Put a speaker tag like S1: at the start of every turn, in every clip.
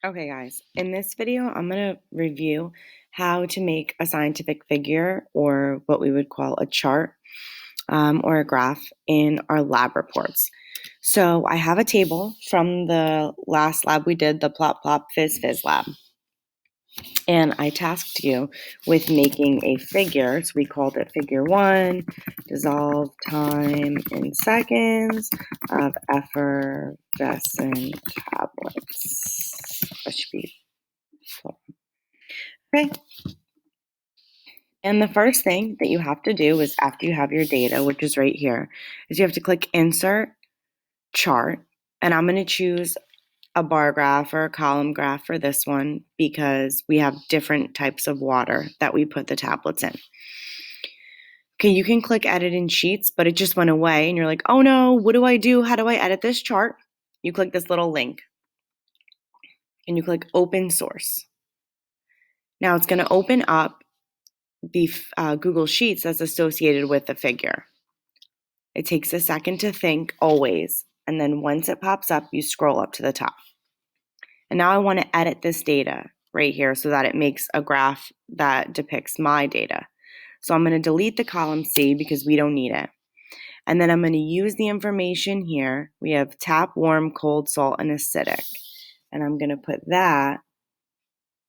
S1: Okay, guys, in this video, I'm going to review how to make a scientific figure or what we would call a chart or a graph in our lab reports. So I have a table from the last lab we did, the Plop Plop Fizz Fizz lab. And I tasked you with making a figure. So we called it figure 1, dissolve time in seconds of effervescent tablets. That should be full. Okay. And the first thing that you have to do is after you have your data, which is right here, is you have to click Insert, Chart. And I'm going to choose a bar graph or a column graph for this one because we have different types of water that we put the tablets in. Okay, you can click Edit in Sheets, but it just went away and you're like, oh no, what do I do? How do I edit this chart? You click this little link and you click Open Source. Now it's going to open up the Google Sheets that's associated with the figure. It takes a second to think always, and then once it pops up, you scroll up to the top. And now I want to edit this data right here so that it makes a graph that depicts my data. So I'm going to delete the column C because we don't need it. And then I'm going to use the information here. We have tap, warm, cold, salt, and acidic. And I'm going to put that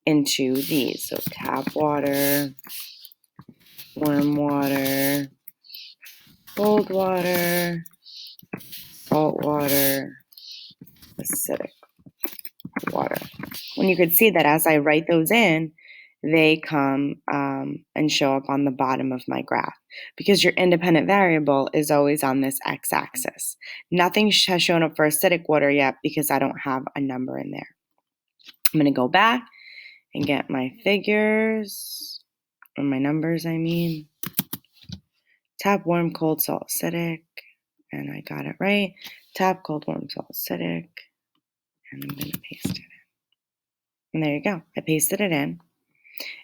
S1: into these. So tap water, warm water, cold water, salt water, acidic water. And you could see that as I write those in, they come and show up on the bottom of my graph because your independent variable is always on this x-axis. Nothing has shown up for acidic water yet because I don't have a number in there. I'm going to go back and get my figures, or my numbers, I mean. Tap, warm, cold, salt, acidic, and I got it right. Tap, cold, warm, salt, acidic, and I'm going to paste it in. And there you go. I pasted it in.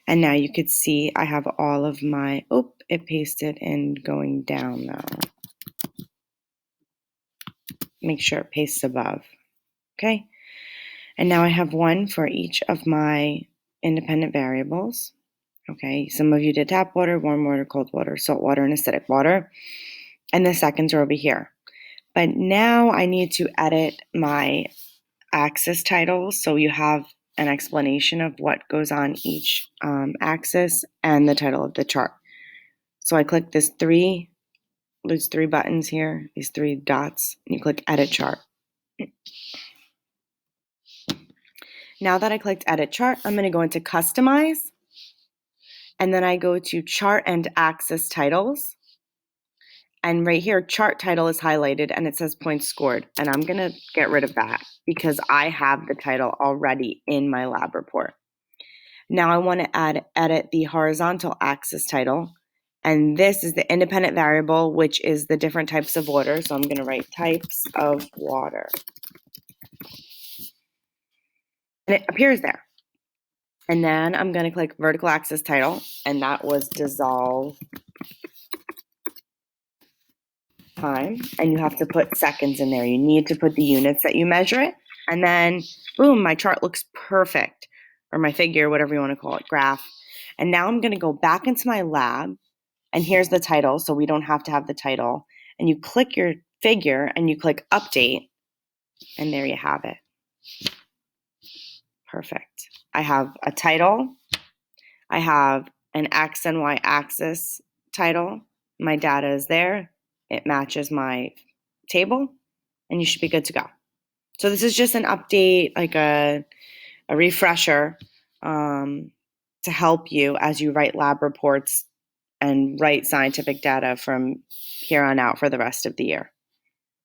S1: And now you could see I have all of my, it pasted in going down though. Make sure it pastes above. Okay. And now I have one for each of my independent variables. Okay. Some of you did tap water, warm water, cold water, salt water, and acidic water. And the seconds are over here. But now I need to edit my axis titles so you have an explanation of what goes on each axis and the title of the chart. So I click these three buttons here, these three dots, and you click Edit Chart. Now that I clicked Edit Chart, I'm going to go into Customize, and then I go to Chart and Axis Titles. And right here, chart title is highlighted and it says points scored. And I'm going to get rid of that because I have the title already in my lab report. Now I want to edit the horizontal axis title. And this is the independent variable, which is the different types of water. So I'm going to write types of water. And it appears there. And then I'm going to click vertical axis title. And that was dissolve time, and you have to put seconds in there. You need to put the units that you measure it, and then boom, my chart looks perfect, or my figure, whatever you want to call it, graph. And now I'm going to go back into my lab, and here's the title, so we don't have to have the title. And you click your figure, and you click update, and there you have it. Perfect. I have a title. I have an X and Y axis title. My data is there. It matches my table, and you should be good to go. So this is just an update, like a refresher to help you as you write lab reports and write scientific data from here on out for the rest of the year.